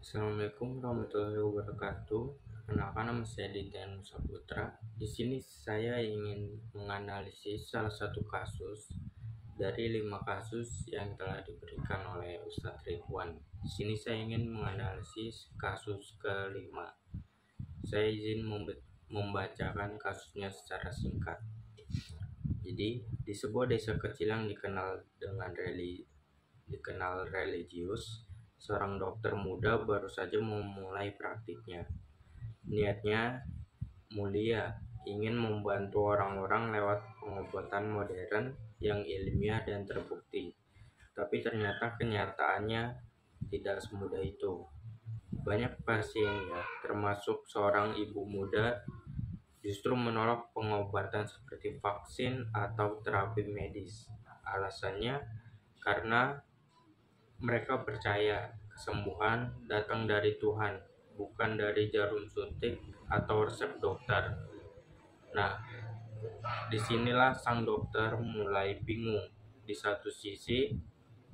Assalamualaikum warahmatullahi wabarakatuh. Perkenalkan, nama saya Didian Saputra. Di sini saya ingin menganalisis salah satu kasus dari 5 kasus yang telah diberikan oleh Ustadz Ridwan. Di sini saya ingin menganalisis kasus kelima. Saya izin membacakan kasusnya secara singkat. Jadi, di sebuah desa kecil yang dikenal religius, seorang dokter muda baru saja memulai praktiknya. Niatnya mulia, ingin membantu orang-orang lewat pengobatan modern yang ilmiah dan terbukti. Tapi ternyata kenyataannya tidak semudah itu. Banyak pasiennya, termasuk seorang ibu muda, justru menolak pengobatan seperti vaksin atau terapi medis. Alasannya karena mereka percaya kesembuhan datang dari Tuhan, bukan dari jarum suntik atau resep dokter. Nah, disinilah sang dokter mulai bingung. Di satu sisi,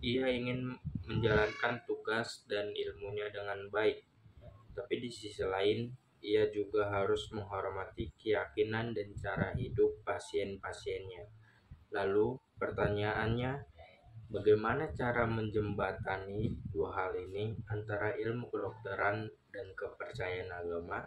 ia ingin menjalankan tugas dan ilmunya dengan baik, tapi di sisi lain, ia juga harus menghormati keyakinan dan cara hidup pasien-pasiennya. Lalu, pertanyaannya, bagaimana cara menjembatani dua hal ini antara ilmu kedokteran dan kepercayaan agama?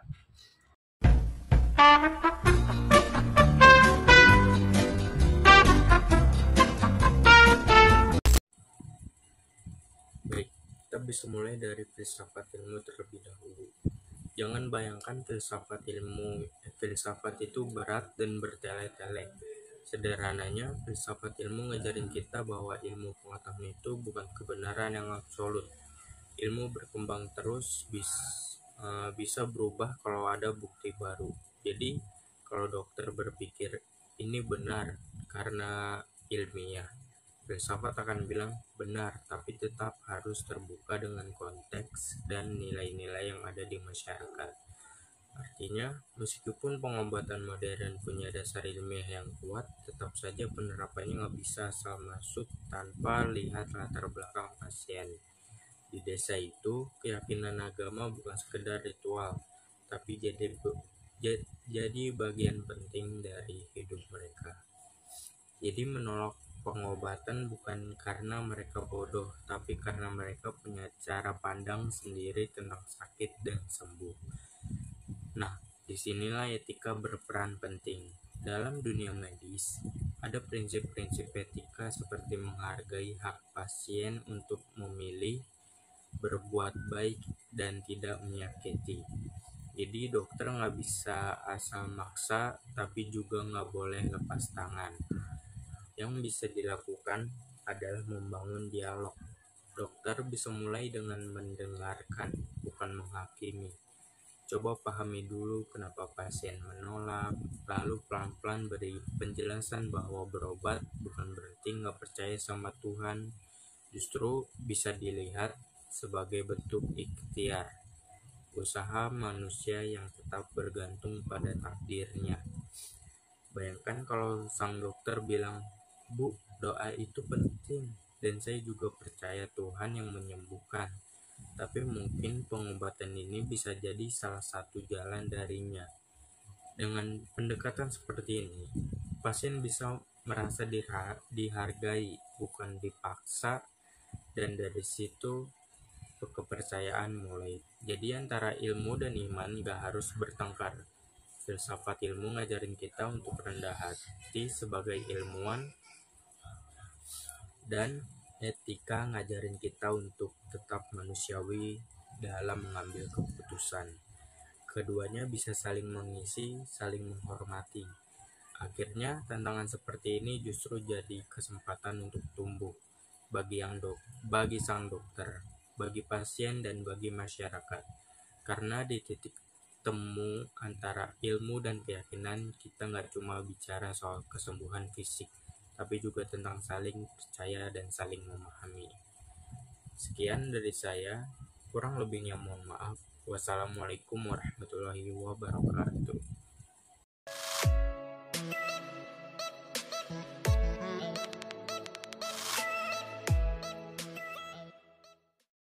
Baik, kita bisa mulai dari filsafat ilmu terlebih dahulu. Jangan bayangkan filsafat itu berat dan bertele-tele. Sederhananya, filsafat ilmu ngajarin kita bahwa ilmu pengetahuan itu bukan kebenaran yang absolut. Ilmu berkembang terus, bisa berubah kalau ada bukti baru. Jadi, kalau dokter berpikir ini benar karena ilmiah, filsafat akan bilang benar, tapi tetap harus terbuka dengan konteks dan nilai-nilai yang ada di masyarakat. Artinya, meskipun pengobatan modern punya dasar ilmiah yang kuat, tetap saja penerapannya nggak bisa asal masuk tanpa lihat latar belakang pasien. Di desa itu, keyakinan agama bukan sekedar ritual, tapi jadi bagian penting dari hidup mereka. Jadi menolak pengobatan bukan karena mereka bodoh, tapi karena mereka punya cara pandang sendiri tentang sakit dan sembuh. Nah, disinilah etika berperan penting. Dalam dunia medis, ada prinsip-prinsip etika seperti menghargai hak pasien untuk memilih, berbuat baik, dan tidak menyakiti. Jadi dokter nggak bisa asal maksa, tapi juga nggak boleh lepas tangan. Yang bisa dilakukan adalah membangun dialog. Dokter bisa mulai dengan mendengarkan, bukan menghakimi. Coba pahami dulu kenapa pasien menolak, lalu pelan-pelan beri penjelasan bahwa berobat bukan berarti nggak percaya sama Tuhan, justru bisa dilihat sebagai bentuk ikhtiar, usaha manusia yang tetap bergantung pada takdirnya. Bayangkan kalau sang dokter bilang, "Bu, doa itu penting, dan saya juga percaya Tuhan yang menyembuhkan. Tapi mungkin pengobatan ini bisa jadi salah satu jalan darinya." Dengan pendekatan seperti ini, pasien bisa merasa dihargai, bukan dipaksa, dan dari situ kepercayaan mulai. Jadi antara ilmu dan iman gak harus bertengkar. Filsafat ilmu ngajarin kita untuk rendah hati sebagai ilmuwan, dan etika ngajarin kita untuk tetap manusiawi dalam mengambil keputusan. Keduanya bisa saling mengisi, saling menghormati. Akhirnya tantangan seperti ini justru jadi kesempatan untuk tumbuh bagi sang dokter, bagi pasien, dan bagi masyarakat. Karena di titik temu antara ilmu dan keyakinan, kita nggak cuma bicara soal kesembuhan fisik, tapi juga tentang saling percaya dan saling memahami. Sekian dari saya, kurang lebihnya mohon maaf. Wassalamualaikum warahmatullahi wabarakatuh.